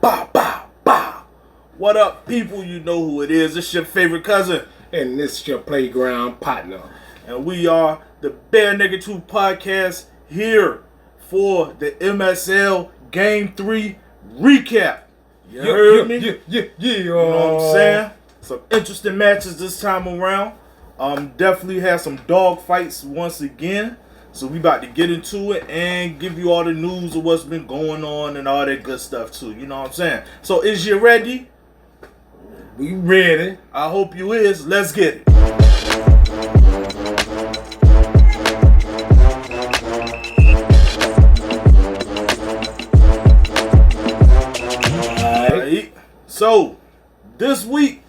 Bow, bow, bow. What up, people? You know who it is. It's your favorite cousin. And this is your playground partner. And we are the Bare Nigga 2 podcast here for the MSL Game 3 recap. You heard me? Yeah. You know what I'm saying? Some interesting matches this time around. Definitely had some dog fights once again. So we about to get into it and give you all the news of what's been going on and all that good stuff too. You know what I'm saying? So is you ready? We ready. I hope you is. Let's get it. Alright. So this week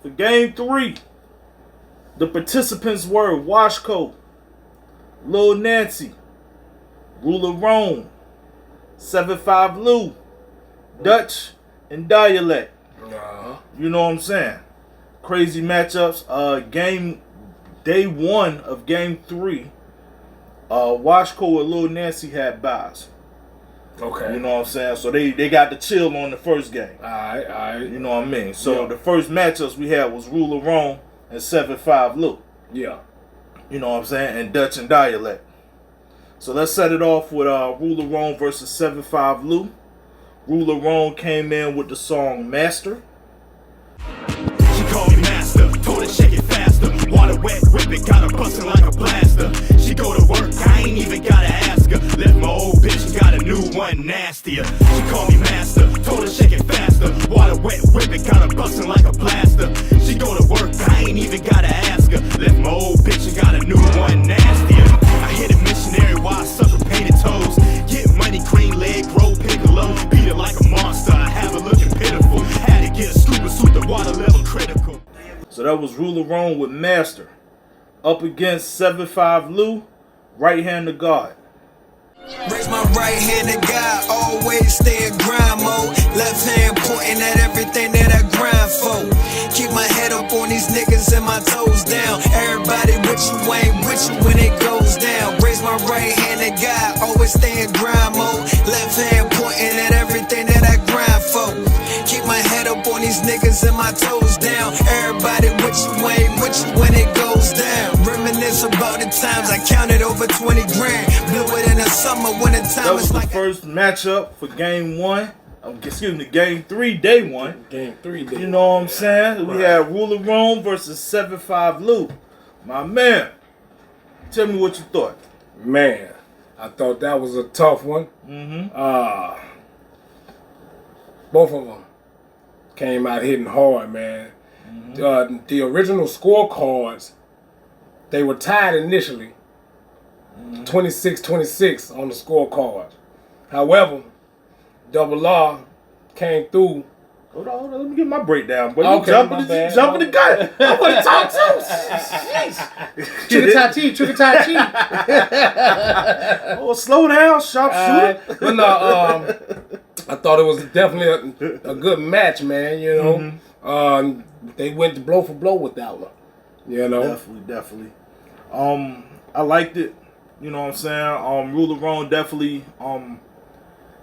for Game 3, the participants were Washco, Lil Nancy, Ruler Rome, 7-5 Lou, Dutch, and Dialect. You know what I'm saying? Crazy matchups. Game day 1 of Game 3, Washco and Lil Nancy had buys. Okay. You know what I'm saying? So they got the chill on the first game. Alright. You know what I mean? So the first matchups we had was Ruler Rome and 7-5 Lou. Yeah. You know what I'm saying? And Dutch and Dialect. So let's set it off with Ruler Rome versus 7-5 Lou. Ruler Rome came in with the song Master. She called me master, told her shake it faster. Water wet, whip it, got her bustin' like a blaster. She go to work, I ain't even gotta ask her. Left my old bitch and got a new one nastier. She called me master, told her shake it faster. Water wet, whip it, got her bustin' like a blaster. She go to work, I ain't even gotta ask her. Left my old bitch and got a new one nastier. I hit a missionary while I sucker painted toes. Get money, green leg, grow piccolo. Beat it like a monster, I have her looking pitiful. Had to get a scuba suit, the water level critical. So that was Ruler Rome with Master. Up against 7-5 Lou, right hand to God. Raise my right hand to God, always stay in grind mode. Left hand pointing at everything that I grind for. Keep my head up on these niggas and my toes down. Everybody with you ain't with you when it goes down. Raise my right hand to God, always stay in grind mode. Left hand pointing at everything that I grind for. Keep my head up on these niggas and my toes down. Everybody with you ain't with you when it goes down. Reminisce about the times I counted over 20 grand. Blew it in the summer when the time That was is the like first matchup for Game 1. Game 3, Day 1. Game 3 day. You know what I'm saying? We had Ruler Rome versus 7-5 Lou. My man, tell me what you thought. Man, I thought that was a tough one. Both of them came out hitting hard, man. The original scorecards, they were tied initially. 26-26 on the scorecard. However, Double R came through. Hold on, let me get my breakdown. But Okay, jumping my bad. the gun. I want to talk too. Trigger Chi. Oh, slow down, sharpshooter. But no, I thought it was definitely a good match, man. You know, they went blow for blow with that one. You know, Definitely. I liked it. You know what I'm saying? Ruler Rome definitely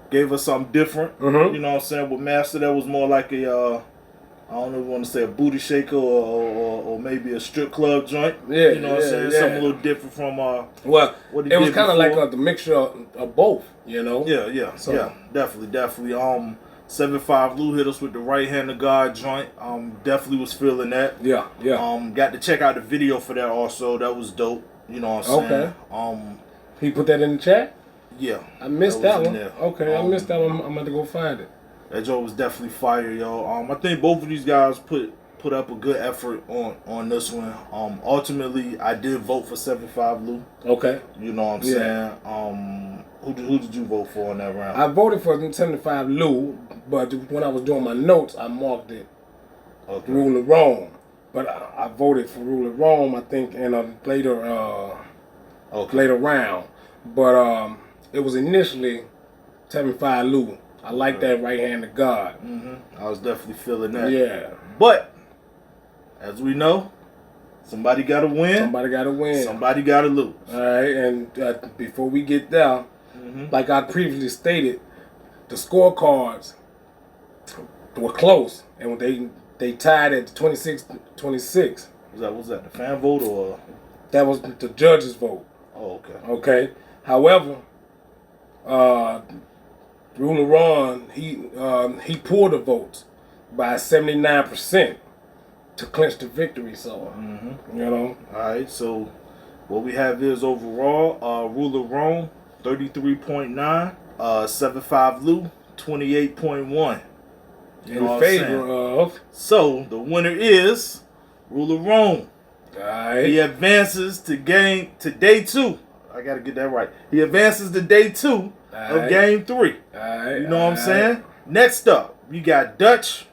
gave us something different. You know what I'm saying? With Master, that was more like a I don't know if you want to say a booty shaker or maybe a strip club joint. Yeah, you know what I'm saying? yeah. Something a little different from well, what he it was did kind of before. like the mixture of both. You know. Yeah, So- definitely. 7-5 Lou hit us with the right hand of God joint. Definitely was feeling that. Yeah. Got to check out the video for that also. That was dope. You know what I'm saying? Okay. He put that in the chat? Yeah. I missed was that in one. there. Okay, I missed that one. I'm about to go find it. That joint was definitely fire, yo. I think both of these guys put up a good effort on this one. Ultimately, I did vote for 7-5 Lou. Okay. You know what I'm saying? Who did you vote for in that round? I voted for 75 Lou, but when I was doing my notes, I marked it Ruler Rome. But I voted for Ruler Rome, I think, in a later round. But it was initially 75 Lou. I like that right hand of God. I was definitely feeling that. Yeah. But as we know, somebody got to win. Somebody got to win. Somebody got to lose. All right, and before we get there, like I previously stated, the scorecards were close, and they tied at 26-26. Was that the fan vote or? That was the judges' vote. Oh, okay. Okay. However, Ruler Ron he pulled the votes by 79% to clinch the victory. So you know. All right. So what we have is overall Ruler Ron 33.9, 7.5 Lou 28.1. In favor of. So the winner is Ruler Ron. Alright. He advances to day 2. I gotta get that right. He advances to day 2 of game 3. Alright. You know what I'm saying? Next up, we got Dutch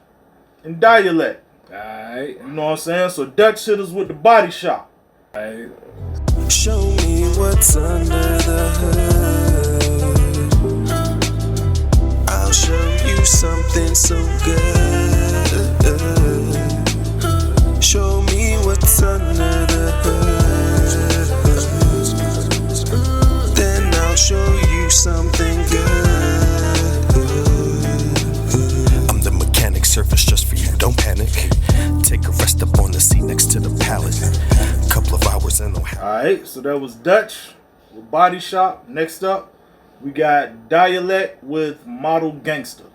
and Dialect. Alright. You know what I'm saying? So Dutch hit us with the body shot. Alright. Show me what's under the hood. I'll show you something so good. Show me what's under the hood. Then I'll show you something good. I'm the mechanic, surface just for you, don't panic. Take a rest up on the seat next to the pallet. Couple of hours in. Alright, so that was Dutch with Body Shop. Next up, we got Dialect with Model Gangster.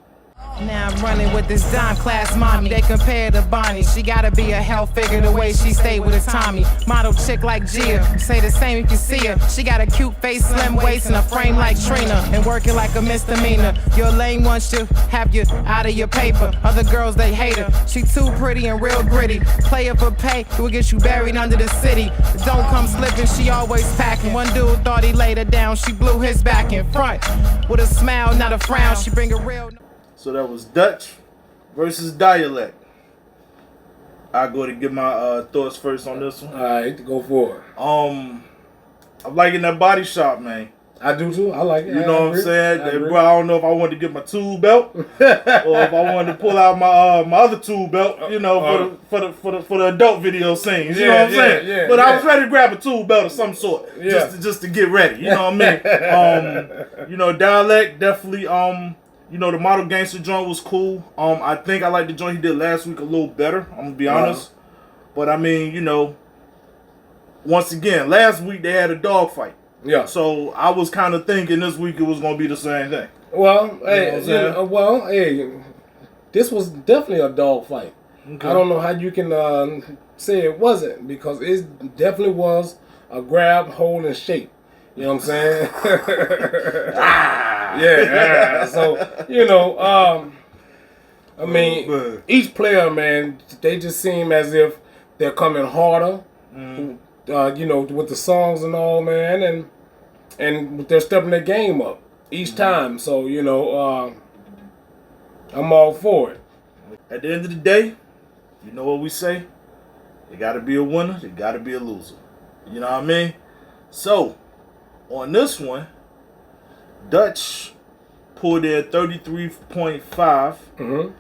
Now I'm running with this dime class mommy. They compare to Bonnie. She gotta be a hell figure the way she stay with a Tommy. Model chick like Gia. Say the same if you see her. She got a cute face, slim waist, and a frame like Trina. And working like a misdemeanor. Your lame one should have you out of your paper. Other girls, they hate her. She too pretty and real gritty. Play her for pay, it will get you buried under the city. Don't come slipping, she always packing. One dude thought he laid her down. She blew his back in front. With a smile, not a frown. She bring a real... So that was Dutch versus Dialect. I'll go to get my thoughts first on this one. Alright, go for it. I'm liking that Body Shop, man. I do too. I like it. You know what I'm saying? Bro, I don't know if I wanted to get my tool belt or if I wanted to pull out my my other tool belt, you know, for the adult video scenes. You know what I'm saying? Yeah, but I was ready to grab a tool belt of some sort, just to get ready. You know what I mean? You know, Dialect definitely. You know, the Model Gangster joint was cool. I think I like the joint he did last week a little better. I'm gonna be honest. But I mean, you know, once again, last week they had a dog fight. Yeah. So I was kind of thinking this week it was gonna be the same thing. Well, hey, this was definitely a dog fight. Okay. I don't know how you can say it wasn't, because it definitely was a grab, hold, and shake. You know what I'm saying? Yeah. So, you know, I mean, each player, man, they just seem as if they're coming harder. You know, with the songs and all, man, and they're stepping their game up each time. So, you know, I'm all for it. At the end of the day, you know what we say? There got to be a winner. There got to be a loser. You know what I mean? So, on this one, Dutch pulled in 33.5.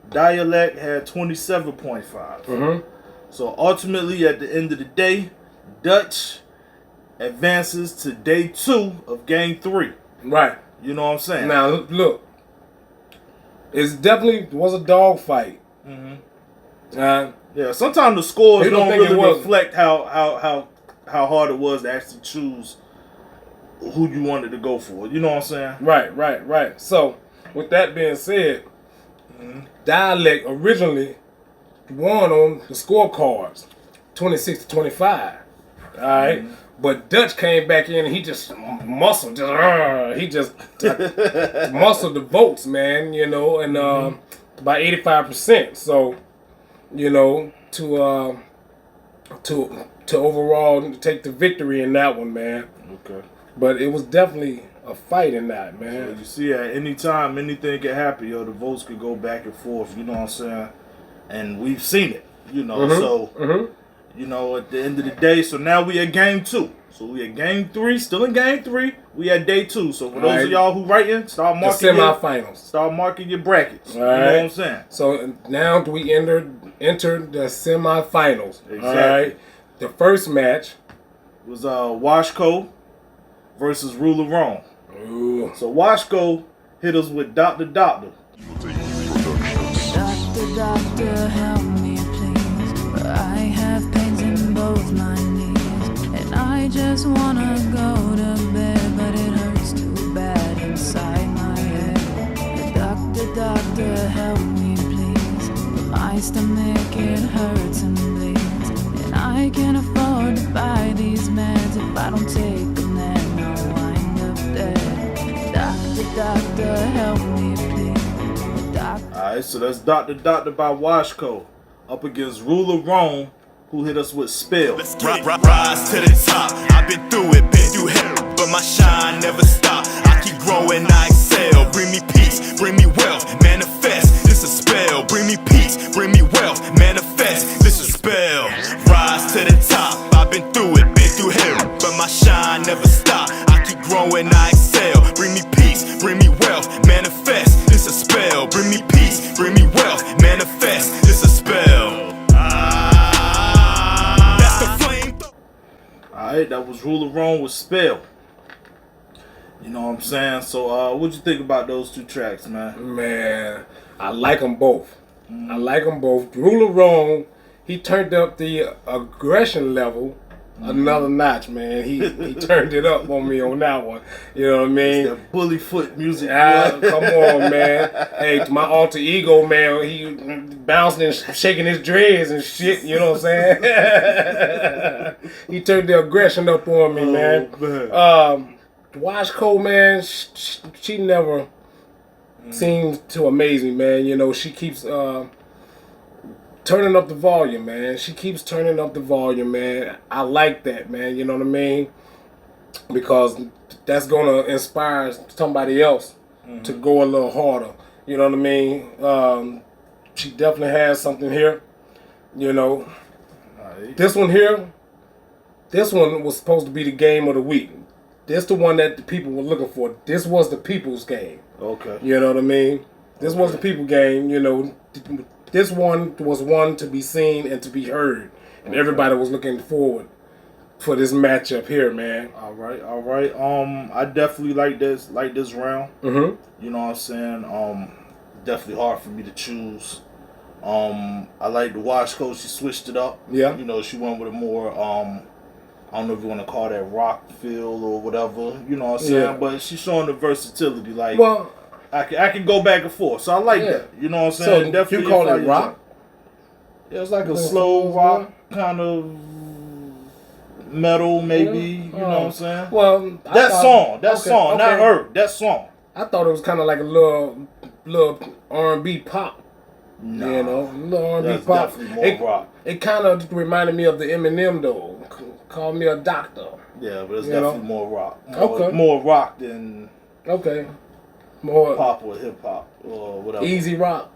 Dialect had 27.5. So ultimately, at the end of the day, Dutch advances to day 2 of game 3. Right. You know what I'm saying? Now look, it definitely was a dog fight. Yeah. Sometimes the scores don't really reflect how hard it was to actually choose who you wanted to go for. You know what I'm saying? Right. So, with that being said, Dialect originally won on the scorecards, 26-25. All right, but Dutch came back in and he just muscled, muscled the votes, man. You know, and by 85%. So, you know, to overall take the victory in that one, man. Okay. But it was definitely a fight in that, man. So you see, at any time, anything can happen. Yo, the votes could go back and forth. You know what I'm saying? And we've seen it. You know, so you know, at the end of the day, so now we at game 2. So we at game 3, still in game 3. We at day 2. So for those of y'all who writing, start marking the semifinals. Start marking your brackets. All right. You know what I'm saying? So now we enter the semifinals. Exactly. All right. The first match was Washco versus Ruler Wrong. Ooh. So Washco hit us with Dr. Doctor. Humpday doctor, help me please. I have pains in both my knees, and I just wanna go to bed, but it hurts too bad inside my head. Doctor, help me please. My stomach, it hurts and bleeds, and I can't afford to buy these meds. If I don't take them, then I'll wind up dead. Doctor, help me please. Alright, so that's Dr. by Washco up against Ruler Rome, who hit us with Spell. Let's rise to the top. I've been through it, been through hell, but my shine never stop. I keep growing, I excel. Bring me peace, bring me wealth, manifest. This a spell. Bring me peace, bring me wealth, manifest. This a spell. Rise to the top. I've been through it, been through hell, but my shine never stop. I keep growing, I excel. Bring me peace, bring me wealth, manifest. This a spell. Bring me peace, bring me wealth, manifest. This a spell. Alright, that was Ruler Rome with Spell. You know what I'm saying? So, what'd you think about those two tracks, man? Man, I like them both. I like them both. Ruler Rome, he turned up the aggression level another notch, man. He turned it up on me on that one. You know what I mean? That bully foot music. Come on, man. Hey, my alter ego, man, he bouncing and shaking his dreads and shit. You know what I'm saying? He turned the aggression up on me, man. Washco, man, she never seems to amaze me, man. You know, she keeps turning up the volume, man. She keeps turning up the volume, man. I like that, man. You know what I mean? Because that's gonna inspire somebody else to go a little harder. You know what I mean? She definitely has something here. You know, this one here. This one was supposed to be the game of the week. This the one that the people were looking for. This was the people's game. Okay. You know what I mean? This was the people game. You know. This one was one to be seen and to be heard, and everybody was looking forward for this matchup here, man. All right. I definitely like this round. You know what I'm saying? Definitely hard for me to choose. I like the Washco. She switched it up. Yeah. You know, she went with a more I don't know if you want to call that rock feel or whatever. You know what I'm saying? Yeah. But she's showing the versatility. Like, Well, I can go back and forth, so I like that. You know what I'm saying? So definitely you call it rock? Yeah, it's like a slow rock kind of metal, maybe. You know what I'm saying? Well, That song, not her. That song. I thought it was kind of like a little R&B pop. Nah, you know, little R&B that's pop. definitely more rock. It kind of reminded me of the Eminem though. Call me a doctor. Yeah, but it's You definitely know? more rock. Okay. More rock than More pop or hip hop or whatever. easy rock.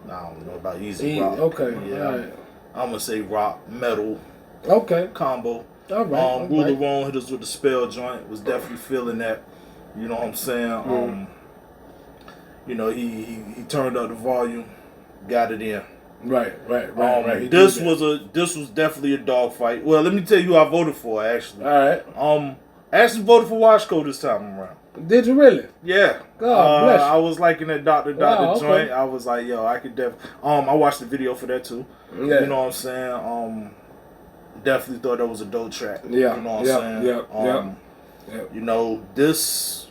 Nah, I don't know about easy rock. Okay. Yeah. All right. I'm gonna say rock, metal Okay. combo. All right. Ruler Rome hit us with the Spell joint. Was definitely feeling that. You know what I'm saying? You know, he turned up the volume, got it in. Right. This was definitely a dogfight. Well, let me tell you who I voted for actually. All right. I actually voted for Washco this time around. Did you really? Yeah. God bless you. I was liking that Dr. Wow, joint. okay. I was like, yo, I could definitely. I watched the video for that too. Yeah. You know what I'm saying? Definitely thought that was a dope track. Yeah. You know what I'm saying? Yeah. You know, this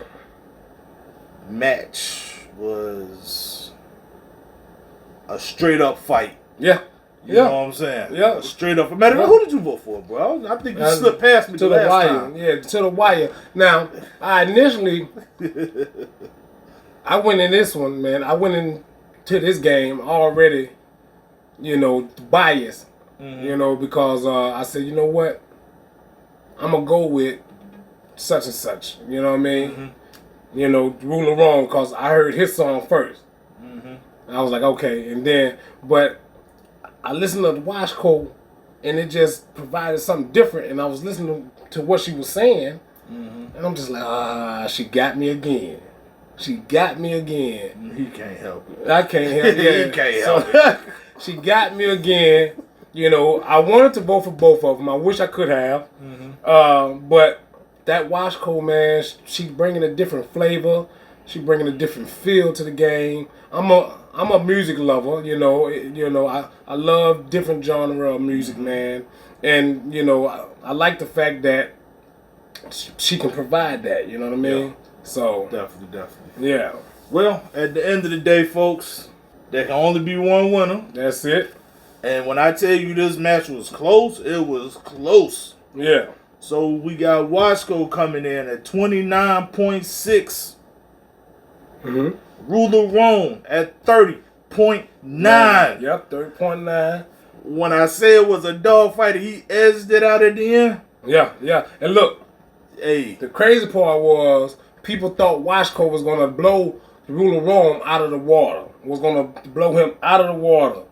match was a straight up fight. Yeah. You know what I'm saying? Yeah. A straight up. Matter of fact, who did you vote for, bro? I think you slipped past me to the last wire. time. Yeah, to the wire. Now, I initially, I went in this one, man. I went into this game already, you know, biased. You know, because I said, you know what? I'm gonna go with such and such. You know what I mean? You know, Ruler Wrong, because I heard his song first. I was like, okay, and then, but I listened to the Washco, and it just provided something different. And I was listening to what she was saying, and I'm just like, she got me again. She got me again. He can't help it. I can't help it. He can't help it. She got me again. You know, I wanted to vote for both of them. I wish I could have. But that Washco, man, she bringing a different flavor. She bringing a different feel to the game. I'm I'm a music lover. I love different genre of music, man, and I like the fact that she can provide that. You know what I mean? Yeah. So Definitely. yeah. Well, at the end of the day, folks, there can only be one winner. That's it. And when I tell you this match was close, it was close. Yeah. So we got Wasco coming in at 29.6. Ruler Rome at 30.9. Yep, 30.9. When I say it was a dogfight, he edged it out at the end. Yeah. And look, Hey, the crazy part was people thought Washko was gonna blow Ruler Rome out of the water. Was gonna blow him out of the water.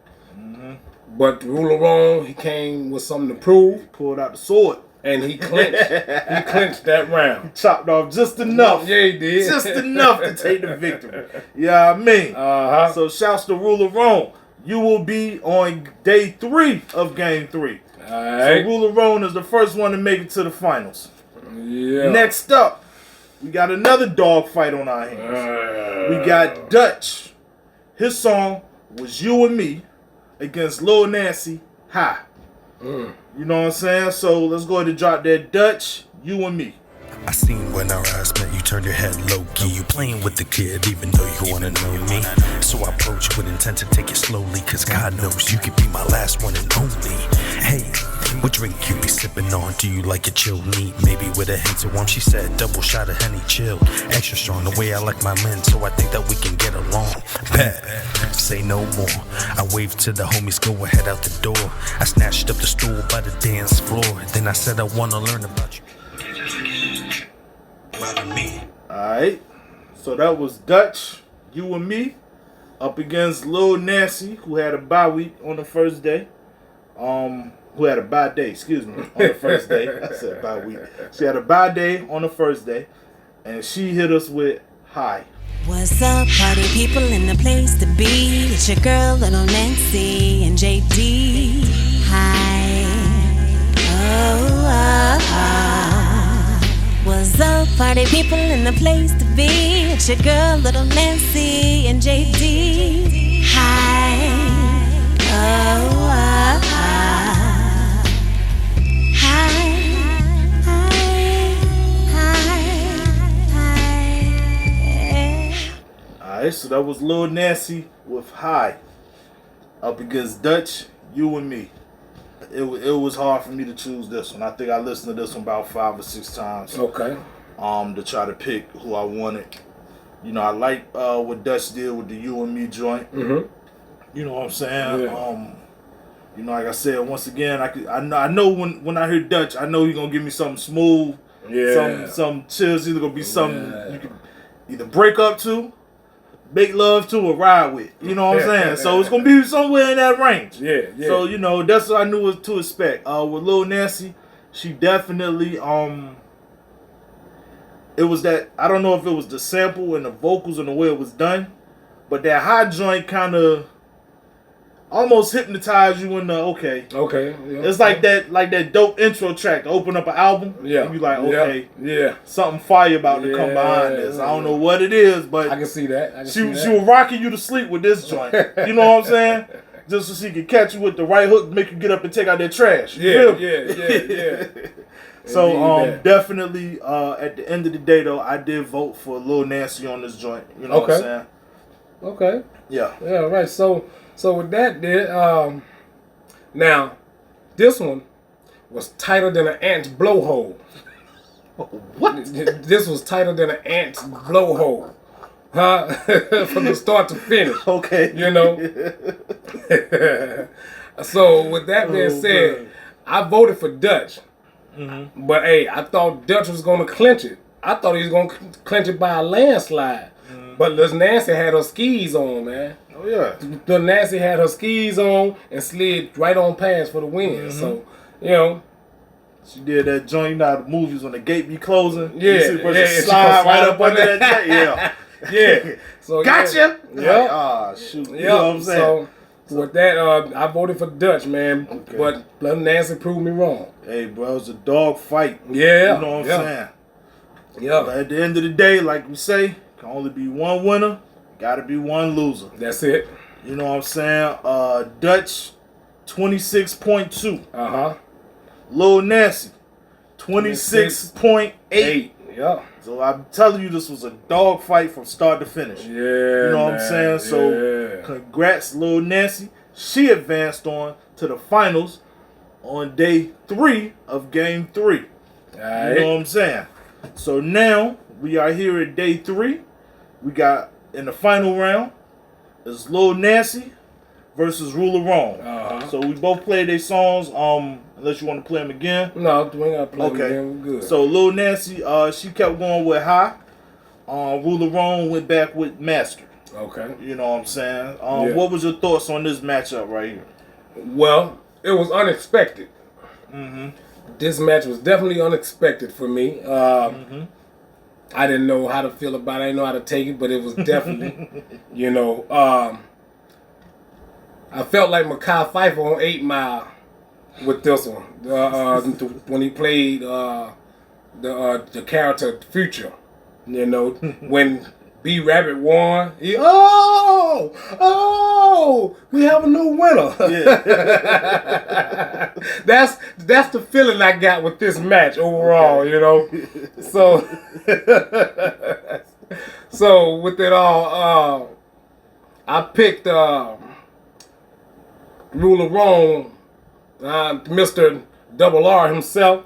But Ruler Rome, he came with something to prove, pulled out the sword. and he clinched. He clinched that round. Chopped off just enough. Yeah, he did. Just enough to take the victory. Yeah, I mean. So shouts to Ruler Rome. You will be on day 3 of game 3. Alright. So Ruler Rome is the first one to make it to the finals. Yeah. Next up, we got another dog fight on our hands. We got Dutch. His song was You and Me against Lil Nancy, High. You know what I'm saying? So let's go ahead and drop that Dutch, You and Me. I seen when our eyes met, you turned your head low-key. You playing with the kid, even though you wanna know me. So I approach with intent to take it slowly, cause God knows you could be my last one and only. Hey, what drink you be sipping on? Do you like it chilled neat? Maybe with a hint of warm, she said. Double shot of Henny chilled. Extra strong, the way I like my men, so I think that we can get along. Bet, say no more. I waved to the homies, go ahead out the door. I snatched up the stool by the dance floor. Then I said I wanna learn about you. Alright, so that was Dutch, You and Me, up against Lil Nancy, who had a bye week on the first day. Who had a bye day, excuse me, on the first day. I said bye week. She had a bye day on the first day, and she hit us with High. What's up, party people in the place to be? It's your girl, little Nancy and JD. Hi. What's up, party people in the place to be? It's your girl, little Nancy and JD. Hi. Alright, so that was Lil Nancy with High up against Dutch, You and Me. It was hard for me to choose this one. I think I listened to this one about 5 or 6 times. Okay. To try to pick who I wanted. You know, I like what Dutch did with the You and Me joint. You know what I'm saying? Yeah. You know, like I said, once again, I know when I hear Dutch, I know he's gonna give me something smooth. Yeah. Some chills. Either gonna be something you can either break up to, make love to, or ride with. You know what I'm saying? So it's gonna be somewhere in that range. Yeah. So you know, that's what I knew what to expect. With Lil Nancy, she definitely it was that, I don't know if it was the sample and the vocals and the way it was done, but that high joint kind of almost hypnotized you in the okay. Yeah. It's like that dope intro track to open up an album. Yeah. And you like, okay, Yeah. something fire about to come behind this. I don't know what it is, but I can see that. she was rocking you to sleep with this joint. You know what I'm saying? Just so she could catch you with the right hook, make you get up and take out that trash. Yeah. So definitely at the end of the day though, I did vote for Lil Nancy on this joint. You know what I'm saying? Okay. Yeah. Yeah, right. So with that now this one was tighter than an ant's blowhole. What? This was tighter than an ant's blowhole. Huh? From the start to finish. Okay. You know? So with that being said, I voted for Dutch. But hey, I thought Dutch was gonna clinch it. I thought he was gonna clinch it by a landslide. But Lil Nancy had her skis on, man. Oh yeah. Lil Nancy had her skis on and slid right on past for the win. So, you know. She did that joint, you know how the movies when the gate be closing? Yeah, You see the person yeah, slide right up under that jet? Yeah. Yeah. So Gotcha! Yeah. Ah, shoot. You Yeah. know what I'm saying? So with that, I voted for Dutch, man. Okay. But Lil Nancy proved me wrong. Hey, bro, it was a dog fight. Yeah. You know what I'm saying? Yeah. But at the end of the day, like we say, can only be one winner. Gotta be one loser. That's it. You know what I'm saying? Dutch, 26.2. Uh-huh. Lil Nancy, 26.8. Yeah. So I'm telling you, this was a dog fight from start to finish. Yeah. You know what I'm saying? So congrats, Lil Nancy. She advanced on to the finals on day 3 of game 3. All right. You know what I'm saying? So now we are here at day 3. We got in the final round is Lil Nancy versus Ruler Wrong. So we both played their songs. Unless you want to play them again. No, we ain't gotta play them Okay. again. We're good. So Lil Nancy, she kept going with High. Ruler Wrong went back with Master. Okay. You know what I'm saying? What was your thoughts on this matchup right here? Well, it was unexpected. This match was definitely unexpected for me. I didn't know how to feel about it. I didn't know how to take it, but it was definitely, you know, I felt like Mekhi Phifer on 8 Mile with this one. When he played the character Future. You know, when B Rabbit won, we have a new winner. Yeah. That's the feeling I got with this match overall, you know. So so with it all, I picked Ruler Wrong, Mr. Double R himself.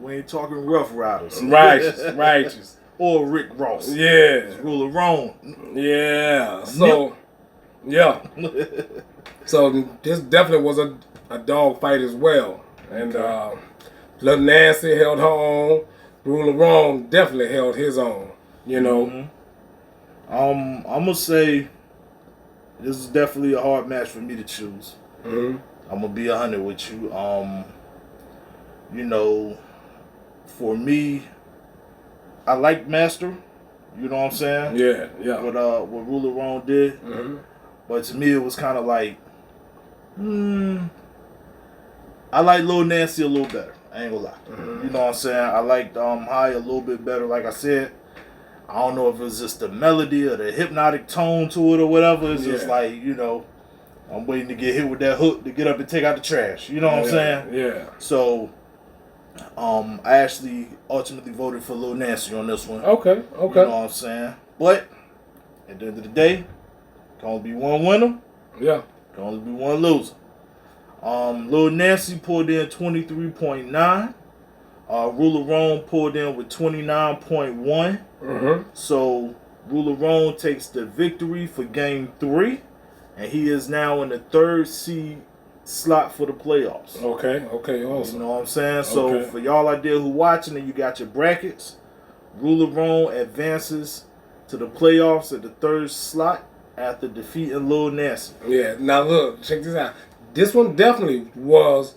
We ain't talking Rough Riders. Righteous. Or Rick Ross. Yeah. Ruler Wrong. Yeah. So, yeah. So this definitely was a dog fight as well. And Lil Nancy held her own. Ruler Wrong definitely held his own. You know. I'm gonna say this is definitely a hard match for me to choose. I'm gonna be 100 with you. You know, for me, I like Master. You know what I'm saying? Yeah. What Ruler Wrong did. But to me, it was kind of like, I like Lil Nancy a little better. I ain't gonna lie. You know what I'm saying? I liked High a little bit better. Like I said, I don't know if it was just the melody or the hypnotic tone to it or whatever. It's just like, you know, I'm waiting to get hit with that hook to get up and take out the trash. You know what I'm saying? Yeah. So, I actually ultimately voted for Lil Nancy on this one. Okay. You know what I'm saying? But at the end of the day, can only be one winner. Yeah. Can only be one loser. Lil Nancy pulled in 23.9. Ruler Wrong pulled in with 29.1. So Ruler Wrong takes the victory for game 3, and he is now in the 3rd seed slot for the playoffs. Okay, awesome. You know what I'm saying? So for y'all out there who watching and you got your brackets, Ruler Wrong advances to the playoffs at the 3rd slot after defeating Lil Nancy. Yeah, now look, check this out. This one definitely was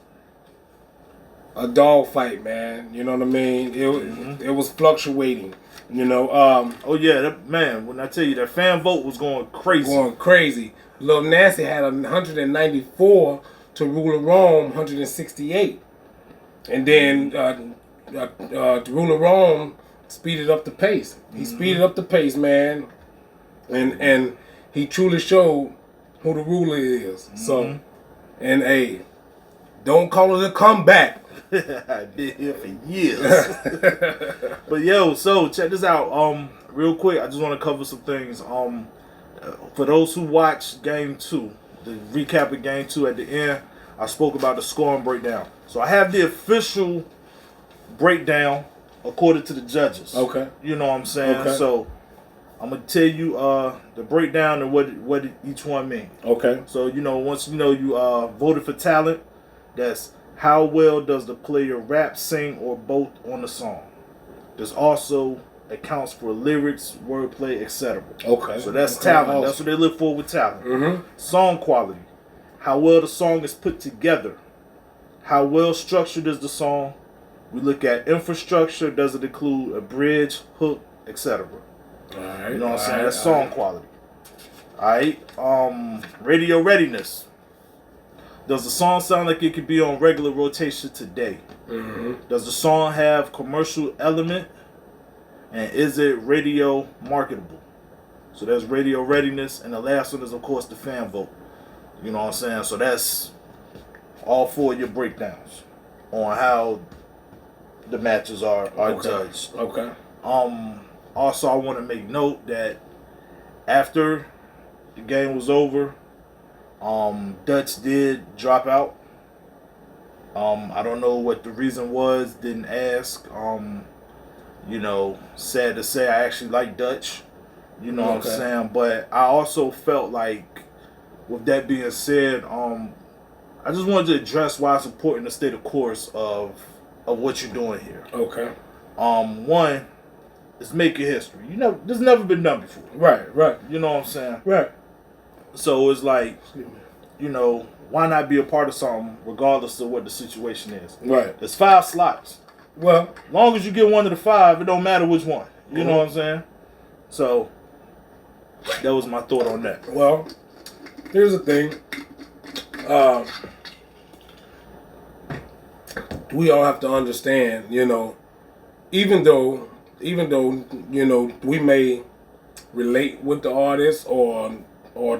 a dog fight, man. You know what I mean? It was fluctuating. You know. Oh yeah, that, man. When I tell you that fan vote was going crazy. Lil Nancy had 194 to Ruler Wrong 168, and then Ruler Wrong speeded up the pace. He speeded up the pace, man, and he truly showed who the ruler is. So, and hey, don't call it a comeback. I did here for years. But yo, so check this out. Real quick, I just want to cover some things. For those who watched Game 2, the recap of Game 2 at the end, I spoke about the scoring breakdown. So I have the official breakdown according to the judges. Okay. You know what I'm saying? Okay. So I'm gonna tell you the breakdown and what each one mean. Okay. So you know, once you know you voted for talent, that's how well does the player rap, sing, or both on the song. There's also accounts for lyrics, wordplay, etc. Okay. So that's okay. talent. Awesome. That's what they look for with talent. Song quality. How well the song is put together. How well structured is the song. We look at infrastructure. Does it include a bridge, hook, etc. Alright. You know what I'm saying? That's song quality. Alright. Radio readiness. Does the song sound like it could be on regular rotation today? Does the song have commercial element? And is it radio marketable? So there's radio readiness, and the last one is, of course, the fan vote. You know what I'm saying? So that's all 4 of your breakdowns on how the matches are judged. Okay. Also, I want to make note that after the game was over, Dutch did drop out. I don't know what the reason was. Didn't ask. You know, sad to say, I actually like Dutch. You know what I'm saying? But I also felt like, with that being said, I just wanted to address why it's important to stay the course of what you're doing here. Okay. One, it's making history. This never been done before. Right. You know what I'm saying? Right. So it's like, you know, why not be a part of something regardless of what the situation is? Right. There's 5 slots. Well, as long as you get one of the 5, it don't matter which one. You know what I'm saying? So that was my thought on that. Well, here's the thing. We all have to understand, you know, even though, you know, we may relate with the artist or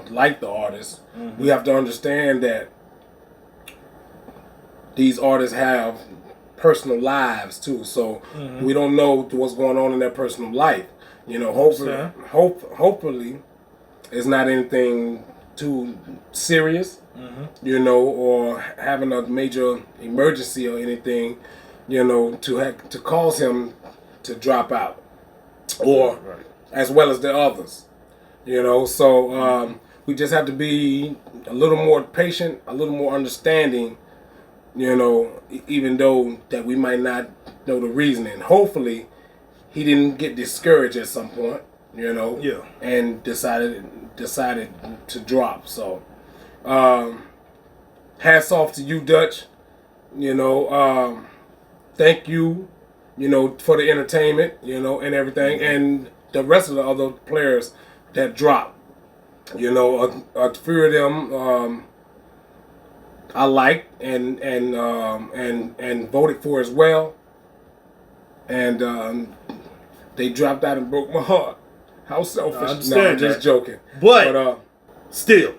like the artist, we have to understand that these artists have personal lives too. So we don't know what's going on in their personal life. You know, hopefully it's not anything too serious, you know, or having a major emergency or anything, you know, to cause him to drop out, or as well as the others, you know. So we just have to be a little more patient, a little more understanding, you know, even though that we might not know the reasoning. Hopefully he didn't get discouraged at some point, you know, and decided to drop. So hats off to you, Dutch. You know, thank you, you know, for the entertainment, you know, and everything, and the rest of the other players that dropped. You know, a few of them I liked and voted for as well, and they dropped out and broke my heart. How selfish! No, I'm just joking. But still.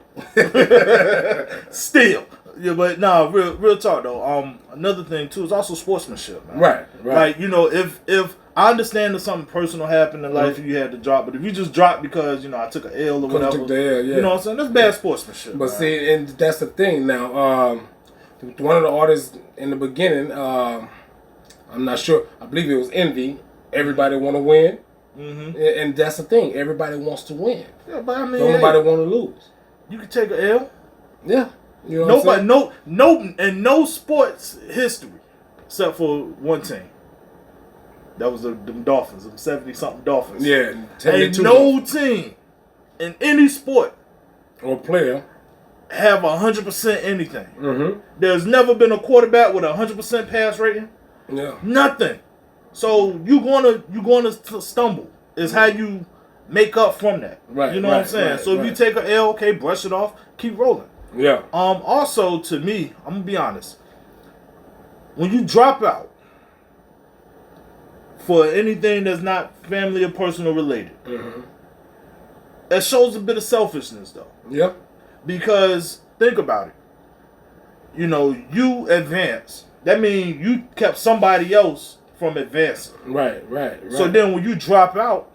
Yeah, but no, real talk though. Another thing too is also sportsmanship, man. Right. Like, you know, if I understand that something personal happened in life, you had to drop, but if you just drop because, you know, I took an L or whatever, you know what I'm saying? That's bad sportsmanship. But man. See, and that's the thing now. One of the artists in the beginning, I'm not sure. I believe it was Envy. Everybody want to win, and that's the thing. Everybody wants to win. Yeah, but I mean, nobody want to lose. You can take an L. Yeah. You know no sports history, except for one team. That was the Dolphins, them 70-something Dolphins. Yeah. Ain't no team in any sport or player have 100% anything. There's never been a quarterback with 100% pass rating. Yeah. Nothing. So you're gonna stumble. Is how you make up from that. Right. You know what I'm saying? So if you take an L, okay, brush it off, keep rolling. Yeah. Also, to me, I'm gonna be honest. When you drop out for anything that's not family or personal related, that shows a bit of selfishness, though. Yeah. Because think about it. You know, you advance. That means you kept somebody else from advancing. Right. So then, when you drop out,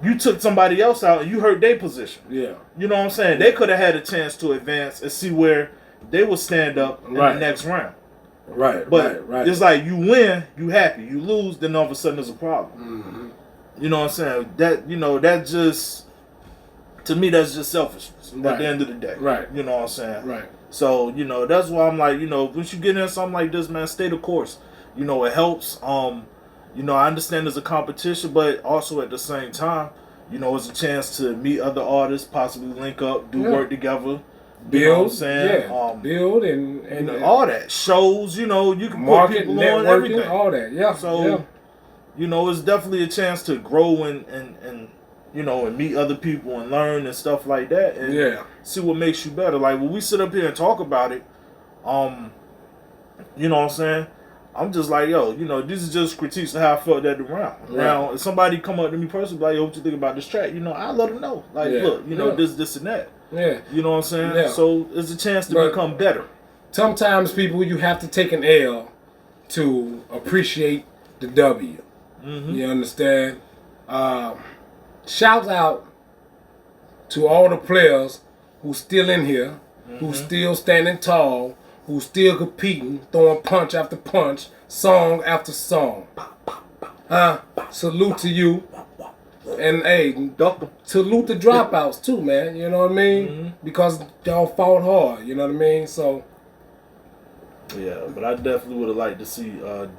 you took somebody else out and you hurt their position. Yeah. You know what I'm saying? They could have had a chance to advance and see where they would stand up in the next round. Right. But it's like you win, you happy. You lose, then all of a sudden there's a problem. You know what I'm saying? That just, to me, that's just selfishness at the end of the day. Right. You know what I'm saying? Right. So, that's why I'm like, once you get in something like this, man, stay the course. It helps. I understand there's a competition, but also at the same time, it's a chance to meet other artists, possibly link up, do work together. Build, you know what I'm saying? Yeah. Build and all that. Shows, you can market, put people networking, on, everything. All that, yeah. So, it's definitely a chance to grow and meet other people and learn and stuff like that. And see what makes you better. Like, when we sit up here and talk about it, you know what I'm saying? I'm just like, yo, you know, this is just critiques of how I felt at the round. Right. Now, if somebody come up to me personally, like, yo, what you think about this track? You know, I let them know. Like, look, you know, this and that. Yeah. You know what I'm saying? Yeah. So it's a chance to become better. Sometimes people, you have to take an L to appreciate the W. You understand? Shout out to all the players who's still in here, who's still standing tall, who's still competing, throwing punch after punch, song after song. Salute to you. And hey, salute the dropouts too, man. You know what I mean? Because y'all fought hard. You know what I mean? So. Yeah, but I definitely would have liked to see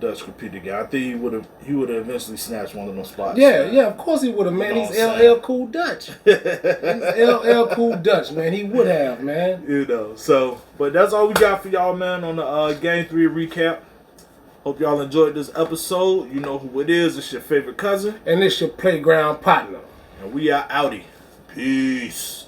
Dutch compete again. I think he would have eventually snatched one of those spots. Yeah, of course he would have, man. He's LL Cool Dutch. He's LL Cool Dutch, man. He would have, man. You know, so, but that's all we got for y'all, man, on the Game 3 recap. Hope y'all enjoyed this episode. You know who it is. It's your favorite cousin. And it's your playground partner. And we are outie. Peace.